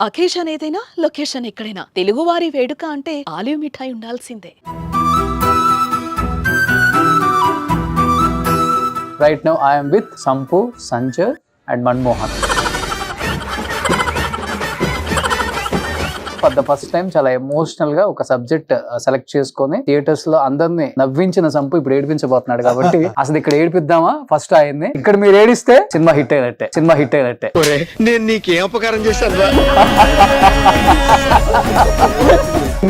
Occasion ఏదైనా location ఎక్కడైనా తెలుగువారి వేడుక అంటే ఆలివ్ మిఠాయి ఉండాల్సిందే. Right now I am with Sampu, Sanjay and Manmohan. For the first time చాలా ఎమోషనల్ గా ఒక సబ్జెక్ట్ సెలెక్ట్ చేసుకొని థియేటర్స్ లో అందరినీ నవ్వించిన సంపు ఇప్పుడు ఏడిపించబోతున్నాడు కాబట్టి అసలు ఇక్కడ ఏడిపిద్దామా ఫస్ట్ ఆయన్ని. ఇక్కడ మీరు ఏడిస్తే సినిమా హిట్ అయినట్టే. నేను నీకేం ఉపకారం చేశాను?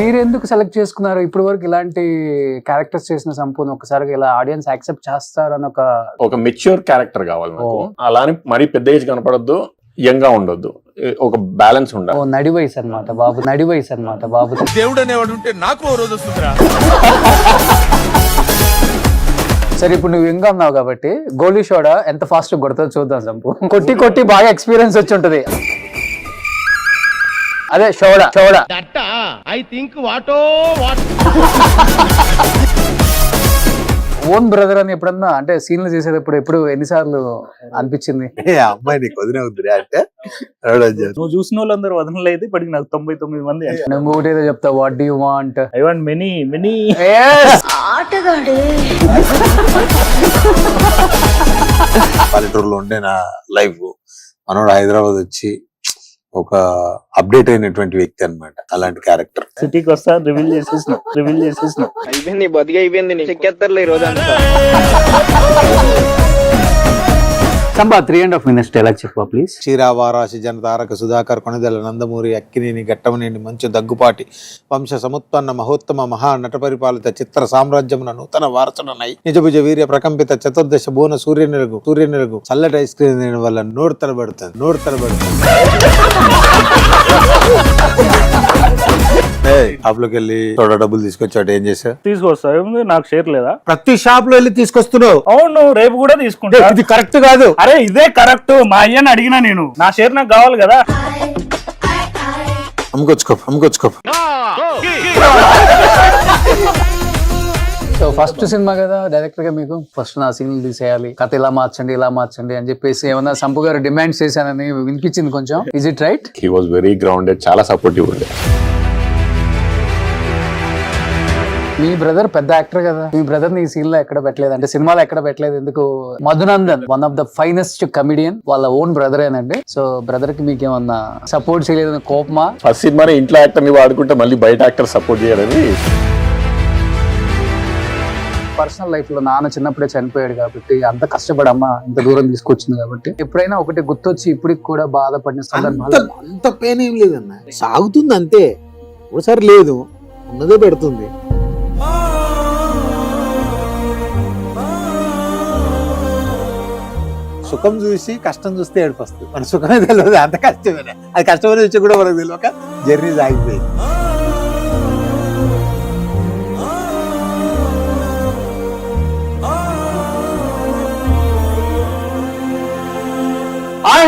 మీరు ఎందుకు సెలెక్ట్ చేసుకున్నారు? ఇప్పటి వరకు ఇలాంటి క్యారెక్టర్స్ చేసిన సంపూర్ణ ఒకసారి ఇలా ఆడియన్స్ యాక్సెప్ట్ చేస్తారని ఒక మెచ్యూర్ క్యారెక్టర్ కావాలి నాకు. అలానే మరీ పెద్ద ఏజ్ కనపడద్దు, యంగ్ గా ఉండొద్దు, ఒక బ్యాలెన్స్ ఉండాలి. నడి వయసు అనమాట బాబు. దేవుడు అనేవాడు ఉంటే నాకు ఓ రోజు వస్తుందిరా. సరే, ఇప్పుడు నువ్వు ఇంకా ఉన్నావు కాబట్టి గోలీ షోడా ఎంత ఫాస్ట్ కొడుతుందో చూద్దాం సంపు. కొట్టి బాగా ఎక్స్పీరియన్స్ వచ్చి ఉంటది. అదే షోడా ఐ థింక్ ఓన్ బ్రదర్ అని ఎప్పుడన్నా అంటే సీన్లు చేసేటప్పుడు ఎప్పుడు ఎన్నిసార్లు అనిపించింది? అమ్మాయి నీకు వదిన వద్దురా అంటే నువ్వు చూసిన వాళ్ళందరూ వదనలేదు. ఇప్పటికి నాకు 99 మంది. నువ్వు ఒకటి ఏదో చెప్తా, what do you want? I want many పల్లెటూరులో ఉండే నా లైఫ్, మనోడు హైదరాబాద్ వచ్చి ఒక అప్డేట్ అయినటువంటి వ్యక్తి అన్నమాట. అలాంటి క్యారెక్టర్ సిటీకి వస్తా రివీల్ చేసేసినావు. అయిపోయింది బతికి అయిపోయింది, చెక్కేస్తారులే ఈ రోజు అంతా. సంబా 3.5 minutes డైలాగ్ చెప్పు ప్లీజ్. క్షీరావారాశి జనతారక సుధాకర్ కొనదెల నందమూరి అక్కినేని గట్టమనేని మంచు దగ్గుపాటి వంశ సముత్పన్న మహోత్తమ మహా నట పరిపాలిత చిత్ర సామ్రాజ్యమున నూతన వారసుడనై నిజభుజ వీర్య ప్రకంపిత చతుర్దశ భువన సూర్యనిలుగు చల్లటి ఐస్ క్రీమ్ తినడం వల్ల నోరు తడబడుతుంది. షాప్లోకి వెళ్ళి తోడ డబ్బులు తీసుకొచ్చాడు, ఏం చేసావు? తీసుకొస్తా, నాకు షేర్ లేదా? ప్రతి షాప్ లో వెళ్ళి తీసుకొస్తున్నావు. అవును, రేపు కూడా తీసుకుంటా. ఇది కరెక్ట్ కాదు. అరే ఇదే కరెక్ట్. మా అయ్యని అడిగినా నేను, నా షేర్ నాకు కావాలి కదా. అమ్ముకొచ్చుకో. సో ఫస్ట్ సినిమా కదా డైరెక్టర్ గా మీకు ఫస్ట్ నా సీన్లు తీసేయాలి, కథ ఇలా మార్చండి అని చెప్పేసి ఏమన్నా సంపు గారు డిమాండ్స్ చేశానని వినిపించింది కొంచెం. Is it right? He was very grounded, చాలా సపోర్టివ్ ఉండే. మీ బ్రదర్ పెద్ద యాక్టర్ కదా, మీ బ్రదర్ ని ఈ సీన్ లో ఎక్కడ పెట్టలేదు, అంటే సినిమాలో ఎక్కడ పెట్టలేదు ఎందుకు? Madhunandan one of the finest comedian, వాళ్ళ ఓన్ బ్రదర్ ఏనండి. సో బ్రదర్ కి మీకేమన్నా సపోర్ట్ చేయలేదని కోపమా? ఫస్ట్ సినిమానే ఇంట్లో యాక్టర్ ని వాడుకుంటే మళ్ళీ బయట యాక్టర్ సపోర్ట్ చేయాలని. పర్సనల్ లైఫ్ లో నాన్న చిన్నప్పుడే చనిపోయాడు కాబట్టి, అంత కష్టపడి అమ్మ ఇంత దూరం తీసుకొచ్చింది కాబట్టి, ఎప్పుడైనా ఒకటి గుర్తొచ్చి ఇప్పటికి కూడా బాధపడిన సందర్భాలు? అంత పెయిన్ ఏం లేదన్న, సాగుతుంది అంతే. ఒకసారి లేదు, ఉన్నదే పెడుతుంది. సుఖం చూసి కష్టం చూస్తే ఏడుపు వస్తుంది. మన సుఖమే తెలియదు, అంత కష్టమేనా. అది కష్టమైన విషయం కూడా మనకు తెలియక జర్నీ సాగిపోయింది.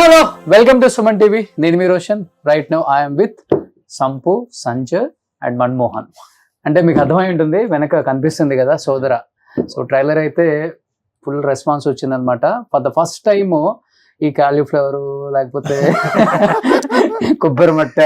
Hello, welcome to Suman TV. నేను మీ Roshan. Right now I'm with Sampu, Sanjay and Manmohan. అంటే మీకు అర్థమై ఉంటుంది, వెనక కనిపిస్తుంది కదా సోదర. సో ట్రైలర్ అయితే ఫుల్ రెస్పాన్స్ వచ్చిందనమాట. ఫర్ ద ఫస్ట్ టైమ్ ఈ కాలీఫ్లవర్ లేకపోతే కొబ్బరి మట్ట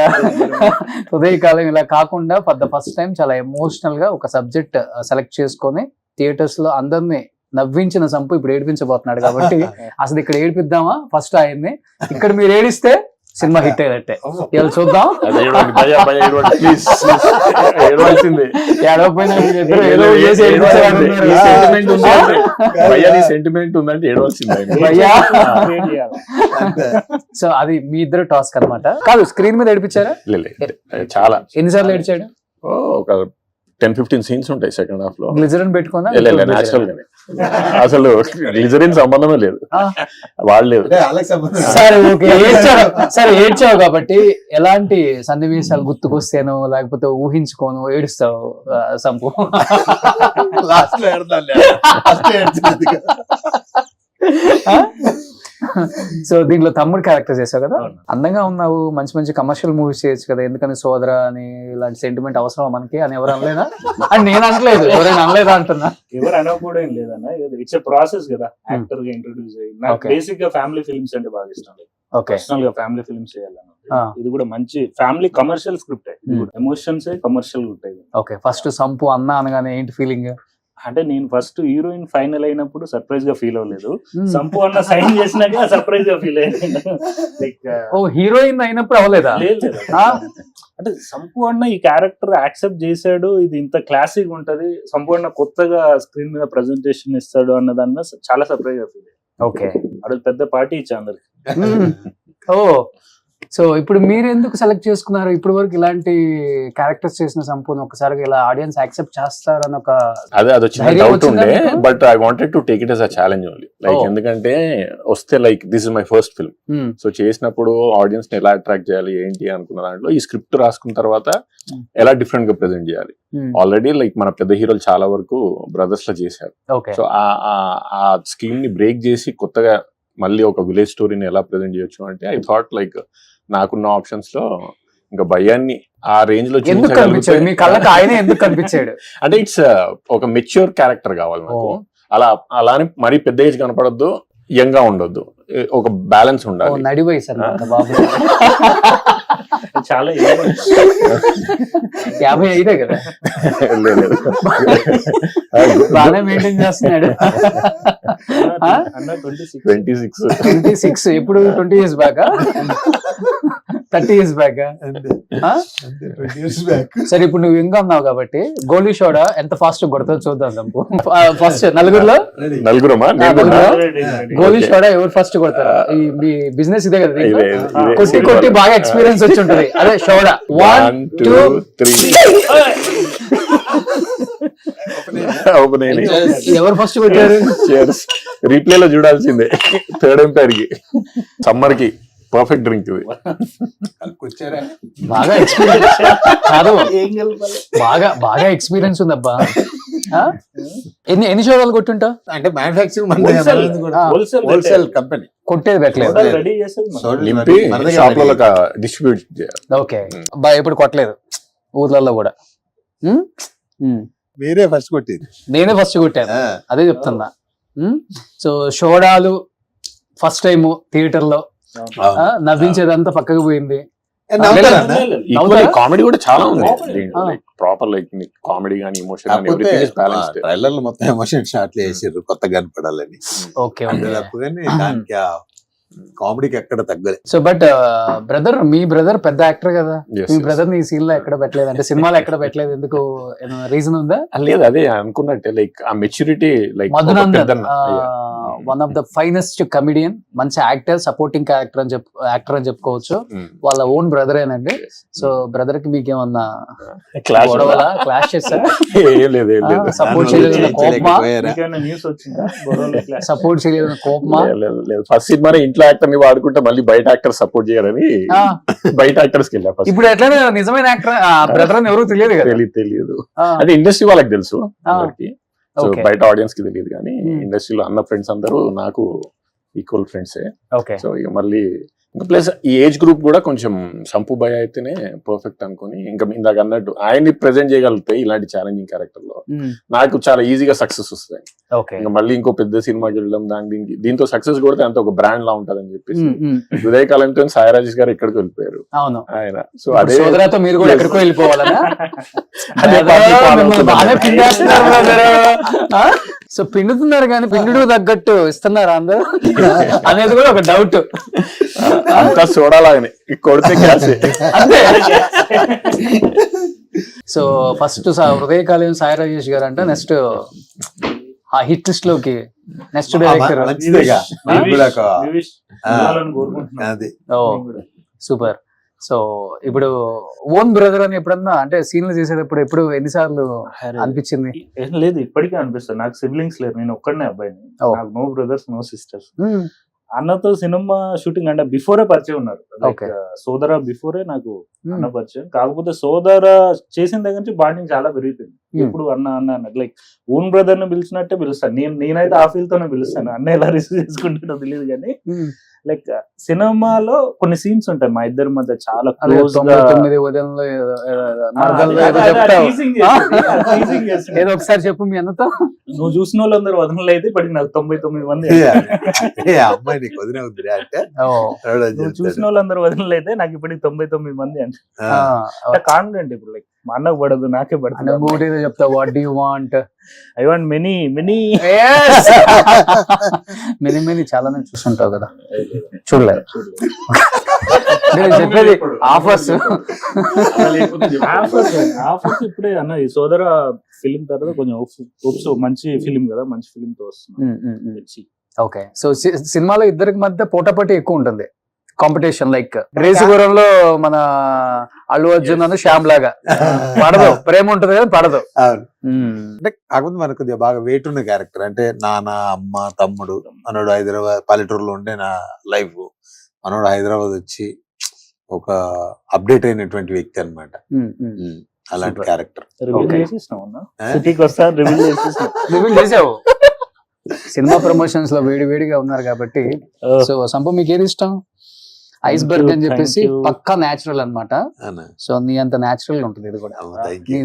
ఉదయకాలం ఇలా కాకుండా ఫర్ ద ఫస్ట్ టైం చాలా ఎమోషనల్ గా ఒక సబ్జెక్ట్ సెలెక్ట్ చేసుకొని థియేటర్స్ లో అందరినీ నవ్వించిన సంపు ఇప్పుడు ఏడిపించబోతున్నాడు కాబట్టి అసలు ఇక్కడ ఏడిపిద్దామా ఫస్ట్ ఆయన్ని. ఇక్కడ మీరు ఏడిస్తే సినిమా హిట్ అయినట్టే. ఇలా చూద్దాం. సెంటిమెంట్ ఉందంటే ఏడవలసిందే. సో అది మీ ఇద్దరు టాస్క్ అనమాట. కాదు, స్క్రీన్ మీద ఏడిపించారా? చాలా. ఎన్నిసార్లు ఏడిచాడు? ఒక 10-15 సీన్స్ ఉంటాయి సెకండ్ హాఫ్ లో. గ్లిజరిన్ పెట్టుకున్నా? నేచురల్ గానే, అసలు గ్లిజరిన్ సంబంధమే లేదు, వాడలేదు. సరే, ఏడ్చావు కాబట్టి ఎలాంటి సన్నివేశాలు గుర్తుకొస్తేనో లేకపోతే ఊహించుకోను ఏడుస్తావు సంపు? సో దీంట్లో తమ్ముడు క్యారెక్టర్ చేసావు కదా, అందంగా ఉన్నావు, మంచి మంచి కమర్షియల్ మూవీస్ చేయొచ్చు కదా, ఎందుకని సోదర అని ఇలాంటి సెంటిమెంట్ అవసరం మనకి అని ఎవరు అనలేదా? అని నేను అనలేదు, ఎవరైనా అనలేదా అంటున్నా. ఎవరు అనకపోవడం ఏం లేదన్న, ఇట్స్ ఎ ప్రాసెస్ కదా యాక్టర్ గా ఇంట్రొడ్యూస్ అయ్యి. నాకు బేసిక్ గా ఫ్యామిలీ ఫిల్మ్స్ అంటే బాగా ఇష్టం. ఓకే, పర్సనల్ గా ఫ్యామిలీ ఫిల్మ్స్ చేయాలని. ఇది కూడా మంచి family commercial script. Emotions commercial ఉంటాయి. ఓకే, ఫస్ట్ సంపు అన్న అనగానే ఏంటి ఫీలింగ్? అంటే నేను ఫస్ట్ హీరోయిన్ ఫైనల్ అయినప్పుడు సర్ప్రైజ్ గా ఫీల్ అవ్వలేదు. సంపు అన్న సైన్ చేసినాక సర్ప్రైజ్ గా ఫీల్ అయ్యాను. లైక్ ఓ హీరోయిన్ అయినప్పుడు అవ్వలేదా? లేదు. అంటే సంపు అన్న ఈ క్యారెక్టర్ యాక్సెప్ట్ చేశాడు, ఇది ఇంత క్లాసిక్ ఉంటది, సంపు అన్న కొత్తగా స్క్రీన్ మీద ప్రెజెంటేషన్ ఇస్తాడు అన్నదాన్ని చాలా సర్ప్రైజ్ గా ఫీల్ అయ్యాను. ఓకే, అది పెద్ద పార్టీ ఇచ్చా అందరికి. ఓ సో ఇప్పుడు మీరు ఎందుకు సెలెక్ట్ చేసుకున్నారు? ఇప్పుడు వరకు ఇలాంటి క్యారెక్టర్స్ చేసిన సంపూర్ణ ఒకసారి ఇలా ఆడియన్స్ యాక్సెప్ట్ చేస్తారని ఒక అదే అది వచ్చిన ధైర్యం డౌట్ వచ్చిందా ఉండే, మీకు? But I wanted to take it yes a challenge only. Like Oh. ఎందుకంటే వస్తే like this is my first film. Hmm. So చేసినప్పుడు ఆడియన్స్ ని ఎలా అట్రాక్ట్ చేయాలి ఏంటి అనుకున్న దాంట్లో ఈ స్క్రిప్ట్ రాసుకున్న తర్వాత ఎలా డిఫరెంట్ గా ప్రెజెంట్ చేయాలి. మ్మ్. ఆల్రెడీ లైక్ మన పెద్ద హీరోలు చాలా వరకు బ్రదర్స్ లో చేశారు. ఓకే, సో ఆ స్కీమ్ ని బ్రేక్ చేసి కొత్తగా మళ్ళీ ఒక విలేజ్ స్టోరీని ఎలా ప్రెజెంట్ చేయొచ్చు అంటే ఐ థాట్ లైక్ నాకున్న ఆప్షన్స్ లో ఇంకా భయాన్ని ఆ రేంజ్ లో ఎందుకు కనిపించాడు మీ కళ్ళకి? ఆయనే ఎందుకు కనిపించాడు? అంటే ఇట్స్ ఒక మెచ్యూర్ క్యారెక్టర్ కావాలి నాకు. ఓ. అలానే మరీ పెద్ద ఏజ్ కనపడొద్దు, యంగ్ గా ఉండొద్దు, ఒక బ్యాలెన్స్ ఓ, ఉండాలి. నడి వయసు అన్నమాట బాబు. చాలా 55 కదా, లేదు. బాగానే మెయింటైన్ చేస్తున్నాడు. అన్న 26. 26. 26 ఎప్పుడు 20 years బ్యాక్, 30 years బ్యాక్. సరే ఇప్పుడు నువ్వు ఇంకా ఉన్నావు కాబట్టి గోలీ షోడా ఎంత ఫాస్ట్ కొడతావు చూద్దాం సంపు. ఫస్ట్ నలుగురులో నలుగురమా? గోలీ షోడా ఎవరు ఫస్ట్ కొడతారు? ఈ మీ బిజినెస్ ఇదే కదా నీకు? ఇదే. కొట్టి కొట్టి బాగా ఎక్స్పీరియన్స్ వచ్చి ఉంటది. అదే షోడా 1 2 ఎవరు ఫస్ట్ కొట్టారు? రీప్లే లో చూడాల్సిందే. థర్డ్ ఎంపైర్ కి సమ్మర్ కి పర్ఫెక్ట్ డ్రింక్ ఇది. బాగా ఎక్స్పీరియన్స్ కాదు, బాగా ఎక్స్పీరియన్స్ ఉందబ్బా. ఆ? ఎన్ని షోదాలు కొట్టుంటావు? అంటే మ్యానుఫ్యాక్చరింగ్ హోల్సేల్ కంపెనీ కొట్టేది పెట్టలేదు. రెడీ చేసేది నింపి షాప్ లో డిస్ట్రిబ్యూట్ చేయాలి. ఓకే, బా ఎప్పుడు కొట్టలేదు ఊర్లలో కూడా. ఉమ్? ఉమ్. మీరే ఫస్ట్ కొట్టేది. నేనే ఫస్ట్ కొట్టాను, అదే చెప్తున్నా. సో షోడాలు ఫస్ట్ టైం థియేటర్ లో నవ్వించేదంతా పక్కకు పోయింది. కామెడీ కూడా చాలా ఉంది ఆ. ప్రాపర్ లైక్ కామెడీ గానీ ఎమోషన్ గానీ ఎవ్రీథింగ్ ఇస్ బ్యాలెన్స్డ్. ట్రైలర్ లో మొత్తం ఎమోషన్ షాట్లు వేసారు కొత్తగా కనపడాలని. Okay okay. తప్పుగానే దానికి కామెడీకి ఎక్కడ తగ్గలే. సో బట్ బ్రదర్, మీ బ్రదర్ పెద్ద యాక్టర్ కదా, Yes, మీ yes. బ్రదర్ ని సీన్ లో ఎక్కడ పెట్టలేదు, అంటే సినిమాలో ఎక్కడ పెట్టలేదు, ఎందుకు? రీజన్ ఉందా? లేదు, అదే అనుకున్నట్టే లైక్ ఆ maturity like Madhunandan one of the finest comedian, మంచి యాక్టర్, సపోర్టింగ్ క్యారెక్టర్ అని యాక్టర్ అని చెప్పుకోవచ్చు. వాళ్ళ ఓన్ బ్రదర్ ఏనండి. సో బ్రదర్ కి మీకేమన్నా క్లాష్ గొడవలా, క్లాష్ చేస్తారా? ఏం లేదు సపోర్ట్ చేయలేదు కోపమా? న్యూస్ వచ్చిందా గొడవలో clash? సపోర్ట్ చేయలేదు కోపమా? లేదు. ఫస్ట్ సినిమా ఇంట్లో యాక్టర్ ని వాడుకుంటే మళ్ళీ బయట యాక్టర్ సపోర్ట్ చేయాలని ఆ, బయట యాక్టర్స్ కి వెళ్ళా ఫస్ట్. ఇప్పుడు ఎట్లా నిజమైన యాక్టర్ బ్రదర్ అని ఎవరు తెలియదు కదా. తెలియదు ఆ, అంటే ఇండస్ట్రీ వాళ్ళకి తెలుసు ఆ. అందరికి. So Okay. బయట ఆడియన్స్ కి తెలియదు కానీ Hmm. ఇండస్ట్రీలో అన్న ఫ్రెండ్స్ అందరూ నాకు ఈక్వల్ ఫ్రెండ్సే. ఓకే. సో ఇక మళ్ళీ ఇంకా ప్లస్ ఈ ఏజ్ గ్రూప్ కూడా కొంచెం సంపు భయ అయితేనే పర్ఫెక్ట్ అనుకుని ఇంకా ఇందాక అన్నట్టు ఆయన్ని ప్రెజెంట్ చేయగలిగితే ఇలాంటి ఛాలెంజింగ్ క్యారెక్టర్ లో ఉమ్, నాకు చాలా ఈజీగా సక్సెస్ వస్తాయి. ఓకే. ఇంకా మళ్ళీ ఇంకో పెద్ద సినిమాకి వెళ్ళడం దీంతో సక్సెస్ కూడా అంత ఒక బ్రాండ్ లా ఉంటదని చెప్పేసి ఉమ్, ఉమ్, హృదయకాలంతో సాయి రాజేష్ గారు ఎక్కడికి వెళ్ళిపోయారు అవును. ఆయన. సో ఇప్పుడు అదే సోదరాతో మీరు కూడా ఎక్కడికో వెళ్ళిపోవాలనా? అదే పార్టీ follow మిమ్మల్ని బాగానే అవుతున్నారు. పిండేస్తున్నారు brother. ఆ? సో పిండుతున్నారు కానీ పిండుడు తగ్గట్టు ఇస్తున్నారా అందరూ అనేది కూడా ఒక డౌట్. అంతా చూడాలని కొడితే క్యాసే. అంతే. సో ఫస్ట్ హృదయకాలం సాయి రాజేష్ గారు అంటే నెక్స్ట్ ఆ హిట్ లిస్ట్ లోకి నెక్స్ట్ డైరెక్టర్. మంచిదేగా. నాకు కూడా ఒక- Vivish ఆ. వెళ్ళాలని కోరుకుంటున్నాను. అది ఓ సూపర్. సో ఇప్పుడు ఓన్ బ్రదర్ అని ఎప్పుడన్నా అంటే సీన్లు చేసేటప్పుడు ఎప్పుడు ఎన్నిసార్లు అనిపించింది? ఏం లేదు, ఇప్పటికే అనిపిస్తుంది. నాకు సిబ్లింగ్స్ లేరు, నేను ఒక్కడనే అబ్బాయిని. Oh. నాకు నో బ్రదర్స్ నో సిస్టర్స్. ఉమ్, అన్నతో సినిమా షూటింగ్ అంటే బిఫోరే పరిచయం ఉన్నారు. Okay. సోదర బిఫోరే నాకు ఉమ్, అన్న పరిచయం. కాకపోతే సోదర చేసిన దగ్గర నుంచి బాండింగ్ చాలా పెరిగిపోయింది. ఎప్పుడు అన్న అన్న అన్న లైక్ ఓన్ బ్రదర్ ని పిలిచినట్టే పిలుస్తాను. నేనైతే ఆ ఫీల్ తోనే పిలుస్తాను. అన్న ఎలా రిసీవ్ చేసుకుంటాడో తెలియదు కానీ లైక్ సినిమాలో కొన్ని సీన్స్ ఉంటాయి మా ఇద్దరి మధ్య చాలా క్లోజ్ గా. 99 ఉదయంలో మరదల్లో ఏదో చెప్తావు. ఏదో ఒకసారి చెప్పు మీ అన్నతో. నువ్వు చూసిన వాళ్ళందరూ వదనలు అయితే ఇప్పటికి నాకు 99 మంది. అమ్మాయి నీకు వదిన వద్దురా అంటే నువ్వు చూసిన వాళ్ళందరూ వదనలు అయితే నాకు ఇప్పటికి 99 మంది అంటే కాన్ఫిడెంట్. ఇప్పుడు లైక్ మా అన్నకు పడదు నాకే పడుతుంది. ఇంకోటి ఏదో చెప్తావు, what do you want? I want many many many many చాలానే చూస్తుంటావు కదా, చూడలేదు. నేను చెప్పేది ఆఫర్స్. ఆఫర్స్ ఇప్పుడే అన్న ఈ సోదర ఫిలిం తర్వాత కొంచెం హోప్స్ మంచి ఫిలిం కదా, మంచి ఫిలిం తో వస్తుంది. ఓకే, సో సినిమాలో ఇద్దరికి మధ్య పోటాపోటీ ఎక్కువ ఉంటుంది, కాంపిటీషన్. లైక్ రేసుగురంలో మన అల్లు అర్జున్ అను శ్యామ్ లాగా పడదు, ప్రేమ ఉంటుంది కదా పడదు. అంటే కాకపోతే మనకు కొద్దిగా బాగా వెయిట్ ఉన్న క్యారెక్టర్. అంటే నాన్న అమ్మ తమ్ముడు మనోడు హైదరాబాద్ పల్లెటూరులో ఉండే నా లైఫ్, మనోడు హైదరాబాద్ వచ్చి ఒక అప్డేట్ అయినటువంటి వ్యక్తి అన్నమాట. అలాంటి క్యారెక్టర్. సిటీకి వస్తా రివీల్ చేసావు. సినిమా ప్రమోషన్స్ లో వేడి వేడిగా ఉన్నారు కాబట్టి. సో సంపు మీకు ఏది ఇష్టం? ఐస్బర్గ్ అని చెప్పేసి పక్కా న్యాచురల్ అన్నమాట. సో నీ అంత న్యాచురల్ గా ఉంటుంది ఇది కూడా.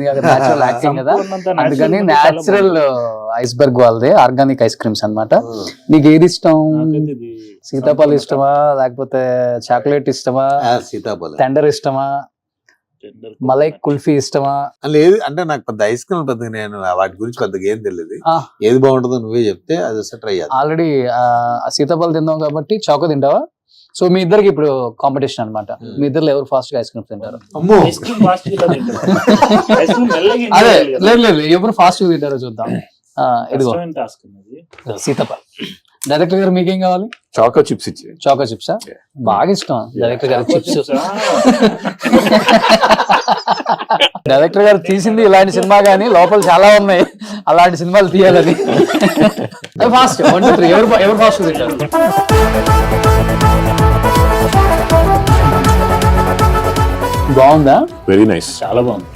న్యాచురల్ యాక్టింగ్ కదా, అందుకని న్యాచురల్ ఐస్బర్గ్ వాళ్ళదే ఆర్గానిక్ ఐస్ క్రీమ్స్ అన్నమాట. నీకు ఏది ఇష్టం? సీతాఫలం ఇష్టమా, లేకపోతే చాక్లెట్ ఇష్టమా, సీతాఫలం టెండర్ ఇష్టమా, మలై కుల్ఫీ ఇష్టమా? లేదు అంటే నాకు పెద్ద ఐస్ క్రీమ్ పెద్దగా నేను వాటి గురించి పెద్దగా ఏం తెలియదు. ఏది బాగుంటుందో నువ్వే చెప్తే అది వస్తే ట్రై చేయాలి. ఆల్రెడీ సీతాఫలం తిందాం కాబట్టి చాకో తింటావా? సో మీ ఇద్దరికి ఇప్పుడు కాంపిటీషన్ అన్నమాట. మీ ఇద్దరు ఎవరు ఫాస్ట్ గా ఐస్ క్రీమ్ తింటారు? అదే లేదు లేదు, ఎవరు ఫాస్ట్ గా తింటారో చూద్దాం. ఇదిగో సీతాఫలం. డైరెక్టర్ గారు మీకేం కావాలి? చాకో చిప్స్ ఇచ్చి. చాకో చిప్సా? బాగా ఇష్టం డైరెక్టర్ గారు చిప్స్. డైరెక్టర్ గారు తీసింది ఇలాంటి సినిమా గానీ లోపల చాలా ఉన్నాయి, అలాంటి సినిమాలు తీయాలని. ఫాస్ట్ 1 2 3 ఎవరు ఫాస్ట్ తింటారు? బాగుందా? వెరీ నైస్, చాలా బాగుంది.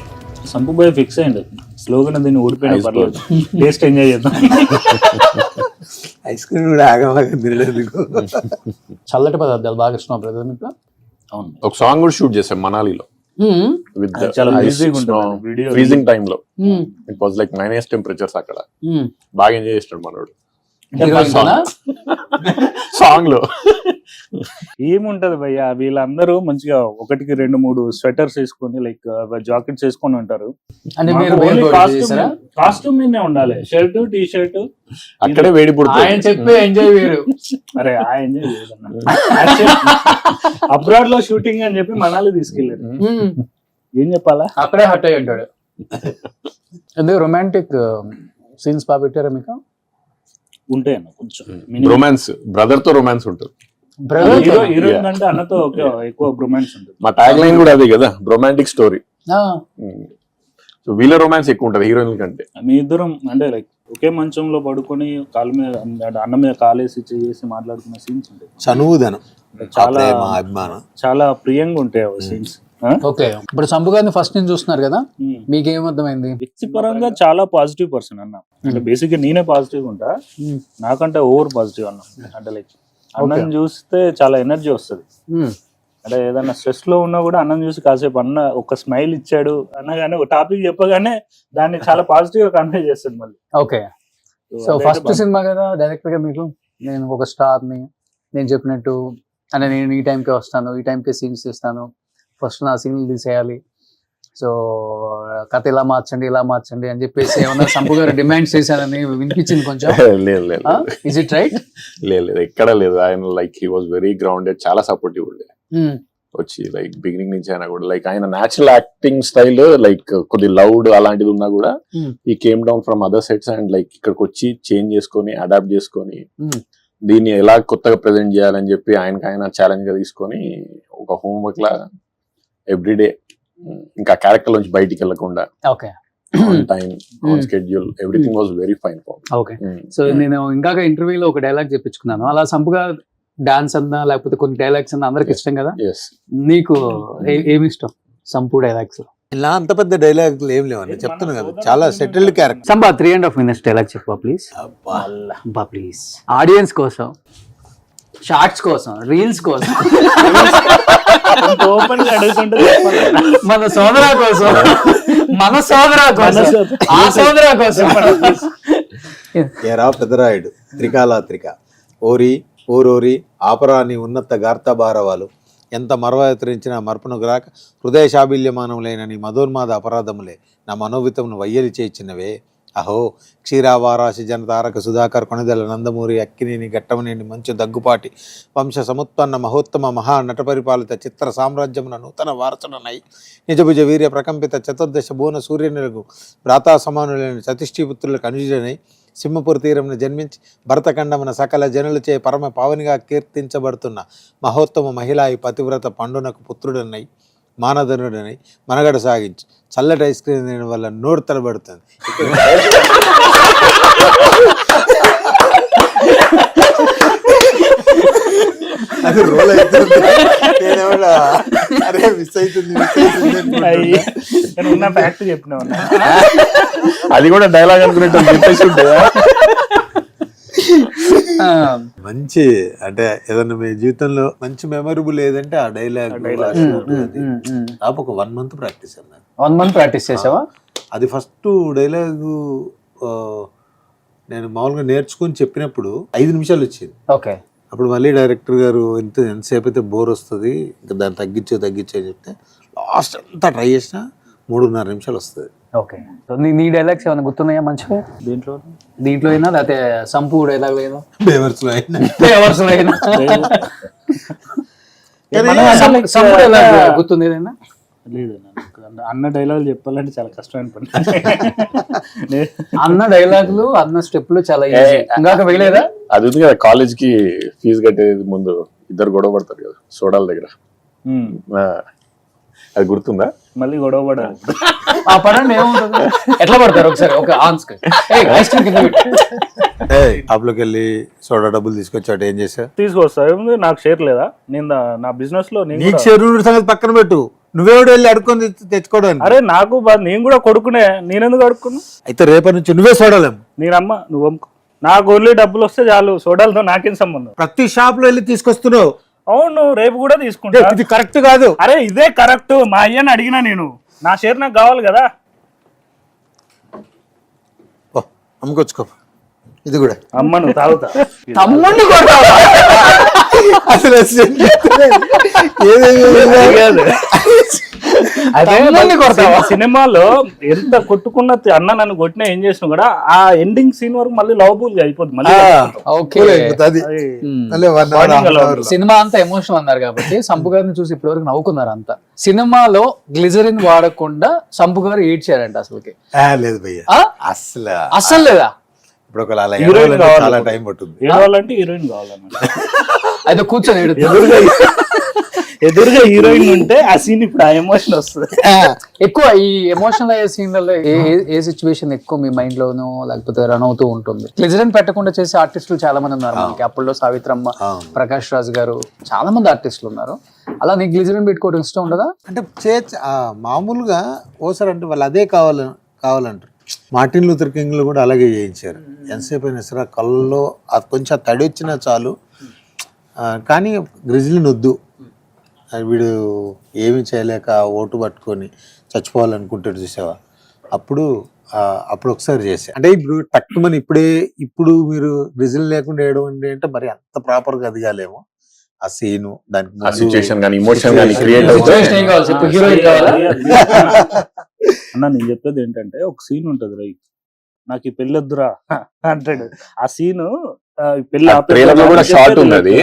సంపు బాయ్ ఫిక్స్ అయ్యండి, స్లోగా దీన్ని ఓడిపోయినా పర్లేదు, టేస్ట్ ఎంజాయ్ చేద్దాం. ఐస్ క్రీమ్ కూడా ఆగమాగా తినలేదు. చల్లటి పదార్థాలు బాగా ఇష్టం బ్రదర్ మీకు? అవును, ఒక సాంగ్ కూడా షూట్ చేసాం మనాలిలో విత్ చాలా మ్యూజిక్ ఉంటుంది వీడియో. ఫ్రీజింగ్ టైమ్ లో ఇట్ వాజ్ లైక్ -, టెంపరేచర్స్ అక్కడ. బాగా ఎంజాయ్ చేస్తాడు మనోడు సాంగ్ లో. ఏముంటది భయ్య, వీళ్ళందరూ మంచిగా 1 2 3 స్వెటర్స్ వేసుకొని లైక్ జాకెట్స్ వేసుకొని ఉంటారు. కాస్ట్యూమ్ మీదే ఉండాలి, షర్ట్ టీ షర్ట్, అక్కడే వేడి పుడుతుంది. ఆయన చెప్పే ఎంజాయ్ వేరు. అరే ఆ ఎంజాయ్ అబ్రాడ్ లో షూటింగ్ అని చెప్పి మనాలి తీసుకెళ్ళారు. ఏం చెప్పాలా, అక్కడే హట్ అయ్యి ఉంటాడు. ఎందుకు రొమాంటిక్ సీన్స్ బాగా పెట్టారా మీకు? ఉంటాయన్న కొంచెం రొమాన్స్, బ్రదర్ తో రొమాన్స్ ఉంటుంది. హీరోయిన్ అంటే అన్నతో ఎక్కువ రొమాన్స్ ఉంటుంది. మా ట్యాగ్ లైన్ కూడా అదే కదా, రొమాంటిక్ స్టోరీ. సో వీళ్ళ రొమాన్స్ ఎక్కువ ఉంటది హీరోయిన్ కంటే. మీ ఇద్దరం అంటే లైక్ ఒకే మంచంలో పడుకొని కాలు మీద అన్న మీద కాలేసి చేసి మాట్లాడుకున్న సీన్స్ ఉంటాయి. చనువుదనం, చాలా అభిమానం, చాలా ప్రియంగా ఉంటాయి ఆ సీన్స్. ఓకే, ఇప్పుడు సంపు గారిని ఫస్ట్ నుంచి చూస్తున్నారు కదా, మీకేం అర్థమైంది? వ్యక్తిపరంగా చాలా పాజిటివ్ పర్సన్ అన్న. అంటే బేసిక్ గా నేనే పాజిటివ్ ఉంటా, నాకంటే ఓవర్ పాజిటివ్ అన్న. అంటే లైక్ అన్నం చూస్తే చాలా ఎనర్జీ వస్తుంది. అంటే ఏదన్నా స్ట్రెస్ లో ఉన్నా కూడా అన్నం చూసి కాసేపు అన్న ఒక స్మైల్ ఇచ్చాడు అన్నగానే, ఒక టాపిక్ చెప్పగానే దాన్ని చాలా పాజిటివ్ గా కన్వే చేస్తాడు మళ్ళీ. ఓకే, సో ఫస్ట్ సినిమా కదా డైరెక్టర్ గా మీకు, నేను ఒక స్టార్ ని, నేను చెప్పినట్టు అంటే నేను ఈ టైంకే వస్తాను, ఈ టైంకే సీన్స్ తీస్తాను, ఫస్ట్ నా సీన్లు తీసేయాలి, సో కథ ఇలా మార్చండి అని చెప్పేసి ఏమన్నా సంపు గారు డిమాండ్స్ చేశారని వినిపించింది కొంచెం? లేదు లేదు, ఇస్ ఇట్ రైట్? లేదు ఎక్కడ లేదు. ఆయన like he was very grounded, చాలా సపోర్టివ్ ఉండే వచ్చి లైక్ బిగినింగ్ నుంచి. అయినా కూడా లైక్ ఆయన న్యాచురల్ యాక్టింగ్ స్టైల్ లైక్ కొద్ది లౌడ్ అలాంటిది ఉన్నా కూడా ఈ came down from other sets and like ఇక్కడికి వచ్చి చేంజ్ చేసుకొని అడాప్ట్ చేసుకొని దీన్ని ఎలా కొత్తగా ప్రెజెంట్ చేయాలని చెప్పి ఆయన ఛాలెంజ్ గా తీసుకొని ఒక హోంవర్క్ లా ఎవ్రీడే, ఇంకా క్యారెక్టర్ నుంచి బయటికి వెళ్ళకుండా on time, on schedule, everything was very fine for me. Okay, so నేను ఇంకా ఇంటర్వ్యూలో ఒక డైలాగ్ చెప్పించుకున్నాను, అలా సంపుగా డాన్స్ అన్నా లేకపోతే కొన్ని డైలాగ్స్ అన్నా అందరికి ఇష్టం కదా, నీకు ఏమి ఇష్టం సంపు డైలాగ్స్? ఇలా అంత పెద్ద డైలాగులు ఏం లేవండి, చెప్తున్నా కదా, చాలా settled character. Samba 3.5 minutes dialogue చెప్పు ప్లీజ్. అబ్బా ప్లీజ్, ఆడియన్స్ కోసం, షార్ట్స్ కోసం, రీల్స్ కోసం, ఓపెన్ గా అడుగుతుంటే చెప్పాలి. మన సోదరా కోసం, మన సోదరా కోసం, ఆ సోదరా కోసం. ఏరా పెద్దరాయుడు త్రికాలాత్రిక ఓరి ఊరూరి ఆపరాని ఉన్నత గార్తభారవాలు ఎంత మరవతరించిన మర్పను గ్రాక హృదయ శాబిల్యమానములైన నీ మధోన్మాద అపరాధములే నా మనోవితమును వయ్యలి చేయించినవే. అహో క్షీరావారాశి జనతారక సుధాకర్ కొణిదెల నందమూరి అక్కినేని ఘట్టమనేని మంచు దగ్గుపాటి వంశ సముత్పన్న మహోత్తమ మహా నటపరిపాలిత చిత్ర సామ్రాజ్యమున నూతన వారసుడనై నిజభుజ వీర్య ప్రకంపిత చతుర్దశ భువన సూర్యునులకు భ్రాతా సమానులైన సతిష్ఠీపుత్రులకు అనుజుడనై సింహపురి తీరమున జన్మించి భరతఖండమున సకల జనులచే పరమ పావనిగా కీర్తించబడుతున్న మహోత్తమ మహిళాయి పతివ్రత పండునకు పుత్రుడనై మానధనుడనై మనగడ సాగించి చల్లటి ఐస్ క్రీమ్ తినడం వల్ల నోరు తడబడుతుంది. అది రోల్ అవుతుంది, అరే మిస్ అవుతుంది నేను ఉన్న ఫ్యాక్ట్ చెప్పినా అది కూడా డైలాగ్ అనుకున్నట్టు చెప్పేసి ఉంటుందా? మంచి అంటే ఏదన్నా మీ జీవితంలో మంచి మెమరబుల్ ఏదంటే ఆ డైలాగ్. నాకు ఒక 1 month ప్రాక్టీస్ అన్నాను. 1 month ప్రాక్టీస్ చేసావా? అది ఫస్ట్ డైలాగు నేను మామూలుగా నేర్చుకొని చెప్పినప్పుడు 5 నిమిషాలు వచ్చింది. ఓకే. అప్పుడు మళ్ళీ డైరెక్టర్ గారు ఎంతసేపు అయితే బోర్ వస్తుంది, ఇంకా దాన్ని తగ్గించే చెప్తే లాస్ట్ అంతా ట్రై చేసినా 3.5 నిమిషాలు వస్తుంది. ఓకే. సో నీ డైలాగ్స్ ఏమైనా గుర్తున్నాయా మంచిగా? దీంట్లో అయినా లేకపోతే సంపు డైలాగ్ లేదా? బేవర్స్లో అయినా సంపు డైలాగ్ గుర్తుంది ఏదైనా? లేదు, అన్న డైలాగులు చెప్పాలంటే చాలా కష్టమైన పని. అన్న డైలాగులు, అన్న స్టెప్లు చాలా ఈజీ. ఇంకా వేయలేదా? అది ఉంది కదా, కాలేజ్ కి ఫీజు కట్టేది ముందు ఇద్దరు గొడవ పడతారు కదా సోడాల దగ్గర, అది గుర్తుందా? మళ్ళీ గొడవ పడాలి. ఆ పడండి, ఏముంటుంది, ఎట్లా పడతారు ఒకసారి ఒక ఆన్స్కి ఐస్ క్రీమ్ కింద షాప్లోకి వెళ్ళి సోడా డబ్బులు తీసుకొచ్చాడు, ఏం చేసా? తీసుకొస్తా, నాకు షేర్ లేదా? నేను నా బిజినెస్ లో నీకు షేర్ సంగతి పక్కన పెట్టు, నువ్వేవిడ వెళ్ళి అడుక్కొని తెచ్చుకోవడానికి. అరే నాకు నేను కూడా కొడుకునే, నేనెందుకు అడుక్కున్నా? అయితే రేపటి నుంచి నువ్వే సోడాలేము. నేనమ్మ నువ్వు అమ్ముకో, నాకు ఓన్లీ డబ్బులు వస్తే చాలు, సోడాలతో నాకేం సంబంధం? ప్రతి షాప్ లో వెళ్ళి తీసుకొస్తున్నావు. అవును, రేపు కూడా తీసుకుంటా. ఇది కరెక్ట్ కాదు. అరే ఇదే కరెక్ట్, మా అయ్యని అడిగినా నేను, నా షేర్ నాకు కావాలి కదా. అమ్ముకొచ్చుకో, ఇది కూడా అమ్మ నువ్వు తాగుతా. తమ్ముడిని అసలు సినిమాలో ఎంత కొట్టుకున్న అన్న నన్ను కొట్టినా ఏం చేసినా కూడా ఆ ఎండింగ్ సీన్ వరకు మళ్ళీ లవబుల్ గా అయిపోద్ది. సినిమా అంతా ఎమోషనల్ అన్నారు కాబట్టి సంపు గారిని చూసి ఇప్పటి వరకు నవ్వుకున్నారు అంతా. సినిమాలో గ్లిజరిన్ వాడకుండా సంపు గారు ఏడ్చారంట అసలుకి. లేదు భయ్య, అస్సలు లేదా? ఇప్పుడు ఒకవేళ చాలా టైం పట్టుద్ది. ఏడవాలంటే హీరోయిన్ కావాలన్నమాట. అయితే కూర్చొని ఎదురుగా హీరోయిన్ ఉంటే ఆ సీన్ ఇప్పుడు ఆ ఎమోషన్ వస్తుంది. ఎక్కువ ఈ ఎమోషనల్ అయ్యే సీన్లలో ఏ సిచ్యువేషన్ ఎక్కువ మీ మైండ్ లోనో లేకపోతే రన్ అవుతూ ఉంటుంది? గ్లిజరిన్ పెట్టకుండా చేసే ఆర్టిస్టులు చాలా మంది ఉన్నారు మనకి. అప్పుల్లో సావిత్రమ్మ, ప్రకాష్ రాజ్ గారు, చాలా మంది ఆర్టిస్టులు ఉన్నారు. అలా నీకు గ్లిజరిన్ పెట్టుకోవడం ఇష్టం ఉండదా? అంటే మామూలుగా ఓసారి అంటే వాళ్ళు అదే కావాలంటారు. మార్టిన్ లూథర్ కింగ్ లో కూడా అలాగే చేయించారు. ఎంతసేపు అయినా సరే కళ్ళలో అది కొంచెం తడి వచ్చినా చాలు, కానీ గ్లిజరిన్ వద్దు, వీడు ఏమి చేయలేక ఓటు పట్టుకొని చచ్చిపోవాలనుకుంటాడు చూసావా, అప్పుడు ఒకసారి చేసా. అంటే ఇప్పుడు తక్కువని ఇప్పుడు మీరు గ్లిజరిన్ లేకుండా వేయడం అంటే మరి అంత ప్రాపర్ గా అదిగాలేమో ఆ సీను, దానికి సిచువేషన్ కానీ ఎమోషన్ కానీ క్రియేట్ అన్న నేను చెప్పేది ఏంటంటే, ఒక సీన్ ఉంటది రైట్, నాకు ఈ పెళ్ళొద్దురా అంటాడు. ఆ సీను షార్ట్ ఉన్నది,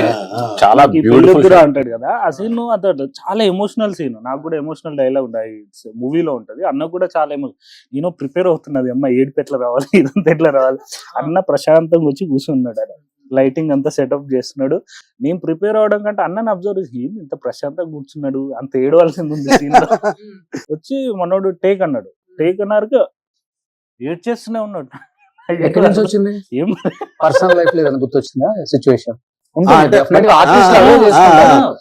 చాలా పెళ్ళొద్దురా అంటాడు కదా. ఆ సీన్ అతడు చాలా ఎమోషనల్ సీన్. నాకు కూడా ఎమోషనల్ డైలాగ్ ఉంటాయి మూవీలో ఉంటది. అన్న కూడా చాలా నేను ప్రిపేర్ అవుతున్నది, అమ్మ ఏడుపు ఎట్లా రావాలి, ఇదంతా ఎట్లా రావాలి. అన్న ప్రశాంతంగా వచ్చి కూర్చున్నాడు, లైటింగ్ అంతా సెటప్ చేస్తున్నాడు. నేను ప్రిపేర్ అవడం కంటే అన్నని అబ్జర్వ్ చేసి ఇంత ప్రశాంతంగా కూర్చున్నాడు, అంత ఏడవలసింది ఉంది సీన్ లో. వచ్చి మనోడు టేక్ అన్నాడు, టేక్ అన్నారు ఏడ్ చేస్తూనే ఉన్నాడు. ఎక్కడి నుంచి వచ్చింది? ఏం పర్సనల్ లైఫ్ లేదని గుర్తొచ్చిందా సిచ్యువేషన్?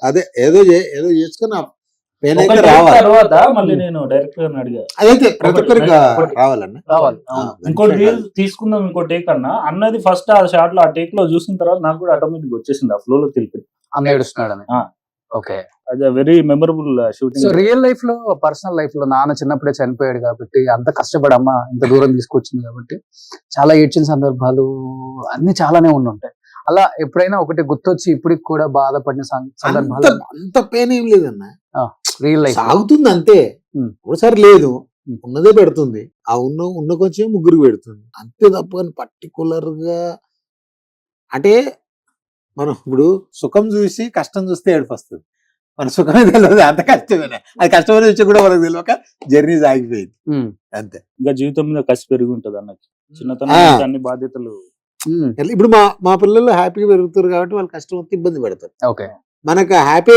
అదే ఏదో చేసుకున్నా పెయిన్ ఒక అయితే take రావాలి. తర్వాత మళ్ళీ నేను డైరెక్టర్ గారిని అడిగా అదైతే ప్రతి ఒక్కరికి ఒకటి. రావాలన్న. రావాలి. ఇంకోటి రీల్ తీసుకుందాం ఇంకో టేక్ అన్న అన్నది ఫస్ట్ ఆ షాట్ లో ఆ టేక్ లో చూసిన తర్వాత నాకు కూడా ఆటోమేటిక్ వచ్చేసింది ఆ ఫ్లో లో తెలిపి. అన్న ఏడుస్తున్నాడని. ఆ. ఓకే. అది very memorable so shooting. Real life లో పర్సనల్ లైఫ్ లో నాన్న చిన్నప్పుడే చనిపోయాడు కాబట్టి అంత కష్టపడి అమ్మ ఇంత దూరం తీసుకొచ్చింది కాబట్టి చాలా ఏడ్చిన సందర్భాలు అన్ని చాలానే ఉండుంటాయి. అలా ఎప్పుడైనా ఒకటి గుర్తొచ్చి ఇప్పటికి కూడా బాధపడిన సందర్భాలు అంత పెయిన్ ఏం లేదన్న, రియల్ లైఫ్ సాగుతుంది అంతే. ఉమ్. ఒకసారి లేదు, ఉమ్. ఉన్నదే పెడుతుంది. ఆ ఉన్న కొంచెం ముగ్గురు పెడుతుంది అంతే తప్ప కానీ పర్టికులర్ గా అంటే మనం ఇప్పుడు సుఖం చూసి కష్టం చూస్తే ఏడుపు వస్తుంది. మన సుఖమే తెలియదు అంత కష్టమేనా, అది కష్టమైన విషయం కూడా మనకు తెలియక జర్నీ సాగిపోయింది అంతే. ఇంకా జీవితం మీద కసి పెరిగి ఉంటది అన్నకి. చిన్నతనం ఆ. నుంచి అన్ని బాధ్యతలు. ఇప్పుడు మా పిల్లలు హ్యాపీగా పెరుగుతారు కాబట్టి వాళ్ళు కష్టం వస్తే ఇబ్బంది పెడతారు. ఓకే. మనకు హ్యాపీ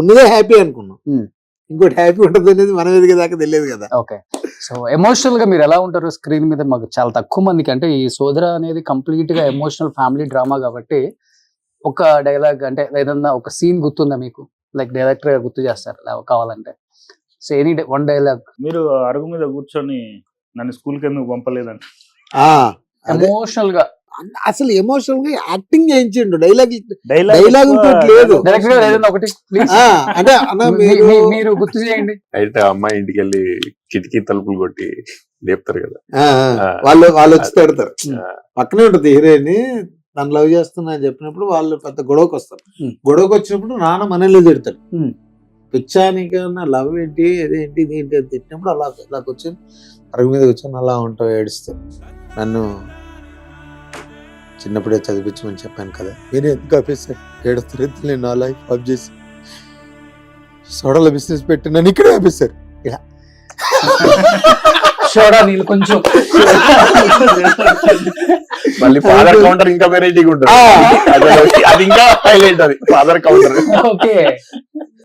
ఉన్నదే హ్యాపీ అనుకున్నాం, ఉమ్. ఇంకోటి హ్యాపీ ఉంటుంది అనేది మనం ఎదిగేదాకా తెలియదు కదా. ఓకే. సో ఎమోషనల్ గా మీరు ఎలా ఉంటారు స్క్రీన్ మీద? మాకు చాలా తక్కువ మందికి, అంటే ఈ సోదర అనేది కంప్లీట్ గా ఎమోషనల్ ఫ్యామిలీ డ్రామా కాబట్టి ఒక డైలాగ్ అంటే ఏదన్నా ఒక సీన్ గుర్తుందా మీకు? లైక్ డైరెక్టర్ గా గుర్తు చేస్తారు కావాలంటే. So any one dialogue. మీరు అరుగు మీద కూర్చొని నన్ను స్కూల్ కి ఎందుకు పంపలేదని అదే ఎమోషనల్ గా అసలు ఎమోషనల్ గా యాక్టింగ్ చేయించిండు, డైలాగ్ డైలాగ్ లేదు. డైరెక్టర్ గా ఏదైనా ఒకటి ప్లీజ్ అంటే అన్న మీరు మీరు గుర్తు చేయండి. అయితే అమ్మాయి ఇంటికి వెళ్ళి కిటికీ తలుపులు కొట్టి లేపుతారు కదా. వాళ్ళు వచ్చి తిడతారు. ఆ. పక్కనే ఉంటుంది హీరోయిన్, తను లవ్ చేస్తున్నా అని చెప్పినప్పుడు వాళ్ళు పెద్ద గొడవకు వస్తారు. గొడవకు వచ్చినప్పుడు నాన్న మనల్ని తిడతాడు, పిచ్చానికన్నా లవ్ ఏంటి అదేంటి ఇదేంటి అని తిట్టినప్పుడు అలా కూర్చొని అరుగు మీద కూర్చొని అలా ఉంటావు ఏడుస్తావు. నన్ను చిన్నప్పుడే చదివించమని చెప్పాను కదా, మీరు ఎందుకు ఆపేశారు? ఏడుస్తారు నేను నా లైఫ్ ఆఫ్ చేసి సోడాల బిజినెస్ పెట్టి నన్ను ఇక్కడే ఆపేశారు. షోడా నీళ్ళు కొంచెం మళ్ళీ ఫాదర్ కౌంటర్ ఇంకా వెరైటీగా ఉంటుంది. అది ఇంకా హైలైట్, అది father counter. Okay.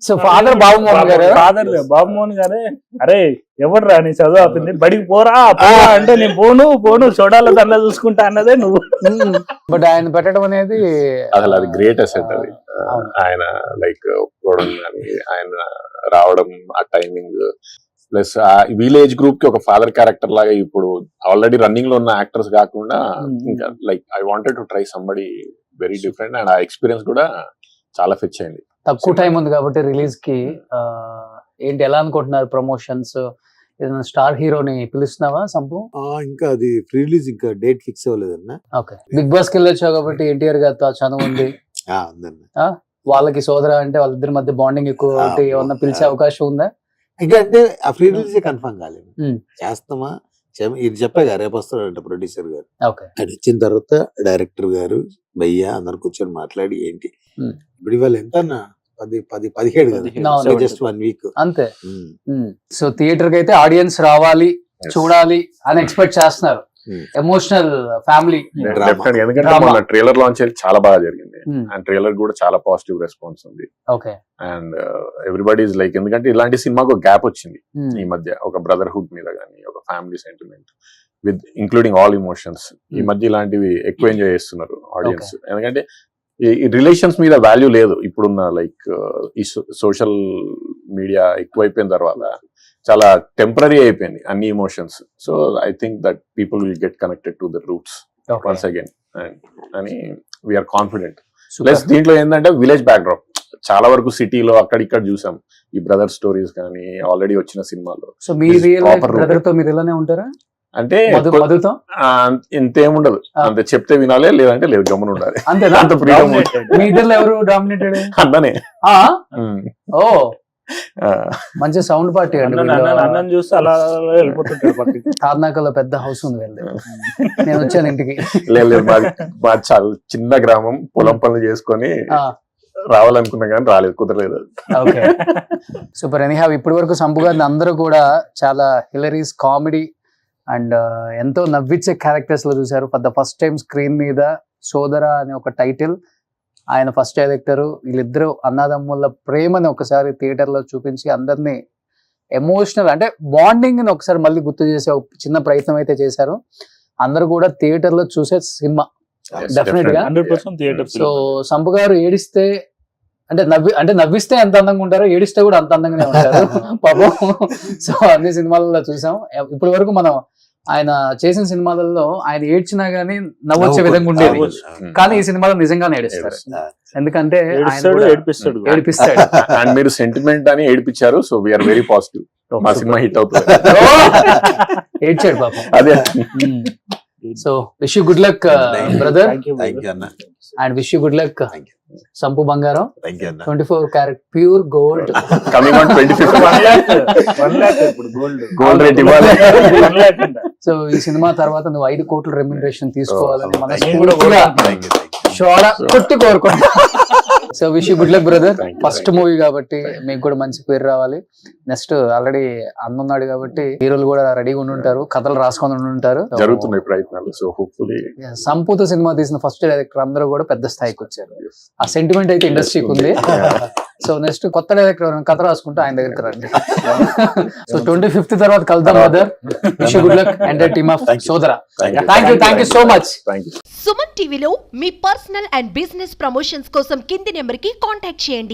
So father Babu Mohan గారు, ఫాదర్ బాబుమోహన్ గారే అరే ఎవరు రా నీ చదువు ఆపింది, బడికి పోరా అంటే నేను పోను చూడాల దండ చూసుకుంటా అన్నదే నువ్వు. బట్ ఆయన పెట్టడం అనేది అసలు అది గ్రేట్ అసెట్. అది ఆయన లైక్ ఒప్పుకోవడం కానీ ఆయన రావడం, ఆ టైమింగ్ ప్లస్ ఆ విలేజ్ గ్రూప్ కి ఒక ఫాదర్ క్యారెక్టర్ లాగా ఇప్పుడు ఆల్రెడీ రన్నింగ్ లో ఉన్న యాక్టర్స్ కాకుండా ఇంకా like I wanted to try somebody very different. And ఆ ఎక్స్పీరియన్స్ కూడా చాలా ఫిచ్ అయింది. తక్కువ టైం ఉంది కాబట్టి రిలీజ్ కి ఏంటి ఎలా అనుకుంటున్నారు? ప్రమోషన్స్ ఏదైనా స్టార్ హీరోని పిలుస్తున్నావా సంపు? ఇంకా అది ప్రీ రిలీజ్ ఇంకా డేట్ ఫిక్స్ అవ్వలేదన్నా. ఓకే. బిగ్ బాస్ కి వెళ్ళొచ్చావు కాబట్టి ఎన్టీఆర్ గారితో చనువు ఉంది, వాళ్ళకి సోదర అంటే వాళ్ళిద్దరి మధ్య బాండింగ్ ఎక్కువ కాబట్టి ఏమన్నా పిలిచే అవకాశం ఉందా? ఇంకా అంటే ఆ ఫ్రీ రిలీజ్ కన్ఫర్మ్ కాలేదు, చేస్తామా ఇది చెప్పాగా రేపు వస్తాడంట ప్రొడ్యూసర్ గారు. ఓకే. అది వచ్చిన తర్వాత డైరెక్టర్ గారు భయ్యా అందరు కూర్చొని మాట్లాడి ఏంటి ఇప్పుడు ఇవాళ ఎంత అన్న 17 కదా, జస్ట్ 1 వీక్ అంతే. సో థియేటర్ కి అయితే ఆడియన్స్ రావాలి, చూడాలి అని ఎక్స్పెక్ట్ చేస్తున్నారు. ఎమోషనల్ ఫ్యామిలీ డెఫినెట్, ఎందుకంటే మన ట్రైలర్ లాంచ్ చాలా బాగా జరిగింది అండ్ ట్రైలర్ కూడా చాలా పాజిటివ్ రెస్పాన్స్ ఉంది. Okay. And everybody is like, ఎందుకంటే ఇలాంటి సినిమాకు గ్యాప్ వచ్చింది ఈ మధ్య, ఒక బ్రదర్హుడ్ మీద కానీ ఒక family sentiment with including all emotions. ఈ మధ్య ఇలాంటివి ఎక్కువ ఎంజాయ్ చేస్తున్నారు ఆడియన్స్. ఎందుకంటే ఈ రిలేషన్స్ మీద వాల్యూ లేదు ఇప్పుడున్న లైక్ ఈ సోషల్ మీడియా ఎక్కువైపోయిన తర్వాత చాలా టెంపరీ అయిపోయింది అన్ని emotions. So I think that people will get connected to the roots once again అని వీఆర్ కాన్ఫిడెంట్. ప్లస్ దీంట్లో ఏంటంటే విలేజ్ బ్యాక్డ్రాప్ చాలా వరకు సిటీలో అక్కడిక్కడ చూసాం ఈ బ్రదర్ స్టోరీస్ కానీ ఆల్రెడీ వచ్చిన సినిమాలో. సో మీ రియల్ బ్రదర్ తో మీరు ఇలానే ఉంటారా? అంటే ఇంతేముండదు, అంతే చెప్తే వినాలే, లేదంటే లేదు గమ్మున ఉండాలి. అంతే. మీ ఇద్దరు ఎవరు డామినేటెడ్? అన్ననే. ఓ మంచి సౌండ్ పార్టీ అండి. అన్నం చూస్తే అలా వెళ్ళిపోతుంటాడు పక్కకి. తార్నాకలో పెద్ద హౌస్ ఉంది వెళ్ళి, నేను వచ్చాను ఇంటికి. లేదు మా చాలా చిన్న గ్రామం, పొలం పనులు చేసుకొని రావాలనుకున్నా కానీ రాలేదు, కుదరలేదు. ఓకే. సూపర్. ఎనీహావ్ ఇప్పటి వరకు సంపు గారిని అందరూ కూడా చాలా హిలరీస్, కామెడీ అండ్ ఎంతో నవ్వించే క్యారెక్టర్స్ లో చూసారు. For the first time screen మీద సోదర అనే ఒక టైటిల్, ఆయన ఫస్ట్ డైరెక్టర్, వీళ్ళిద్దరూ అన్నదమ్ముల ప్రేమని ఒకసారి థియేటర్ లో చూపించి అందరినీ ఎమోషనల్ అంటే బాండింగ్ ని ఒకసారి మళ్ళీ గుర్తు చేసే ఒక చిన్న ప్రయత్నం అయితే చేశారు. అందరూ కూడా థియేటర్ లో చూసే సినిమా డెఫినెట్ గా. 100% థియేటర్. సో సంపు గారు ఏడిస్తే అంటే నవ్విస్తే ఎంత అందంగా ఉంటారో ఏడిస్తే కూడా అంత అందంగానే ఉంటారు పాపం. సో అన్ని సినిమాలలో చూసాం. ఇప్పటి వరకు మనం ఆయన చేసిన సినిమాలలో ఆయన ఏడ్చినా గానీ నవ్వొచ్చే విధంగా ఉండేది, కానీ ఈ సినిమాలో నిజంగానే ఏడుస్తారు. ఎందుకంటే ఆయన ఏడుస్తాడు, కూడా ఏడిపిస్తాడు. ఏడిపిస్తాడు. అండ్ మీరు సెంటిమెంట్ అని ఏడిపించారు, సో వీఆర్ వెరీ పాజిటివ్. మా సినిమా హిట్ అవుతుంది. ఏడ్చాడు పాపం. అదే so wish you good luck brother, Thank you, thank you brother. అన్న, and wish you good luck thank you, Sampu బంగారం. థ్యాంక్ యూ అన్న. 24 carat pure gold. Coming on 25th 1 lakh ఇప్పుడు gold. Gold rate ఇవ్వాలి. 1 lakh అంట. So ఈ cinema తర్వాత నువ్వు 5 కోట్ల రెమ్యునరేషన్ తీసుకోవాలని నేను కూడా మనస్ఫూర్తిగా కోరుకుంటున్నాను. Thank you, thank you. Soda కొట్టి కోరుకుంటా. So wish you good luck brother. Thank you. First movie కాబట్టి మీకు కూడా మంచి పేరు రావాలి. నెక్స్ట్ ఆల్రెడీ అన్నున్నాడు కాబట్టి హీరోలు కూడా రెడీగా ఉండి ఉంటారు, కథలు రాసుకొని ఉండి ఉంటారు. జరుగుతున్నాయి ప్రయత్నాలు, సో హోప్ఫుల్లీ. సంపూత సినిమా తీసిన ఫస్ట్ డైరెక్టర్ అందరూ కూడా పెద్ద స్థాయికి వచ్చారు. ఆ సెంటిమెంట్ అయితే ఇండస్ట్రీకి ఉంది. సో నెక్స్ట్ కొత్త డైరెక్టర్ కథ రాసుకుంటే ఆయన దగ్గరికి రండి. సో 25th తర్వాత కలుద్దాం brother. Wish you good luck and team of సోదరా. Thank you so much. Thank you. Suman టీవీలో మీ పర్సనల్ అండ్ బిజినెస్ ప్రమోషన్స్ కోసం కింది నెంబర్కి కాంటాక్ట్ చేయండి.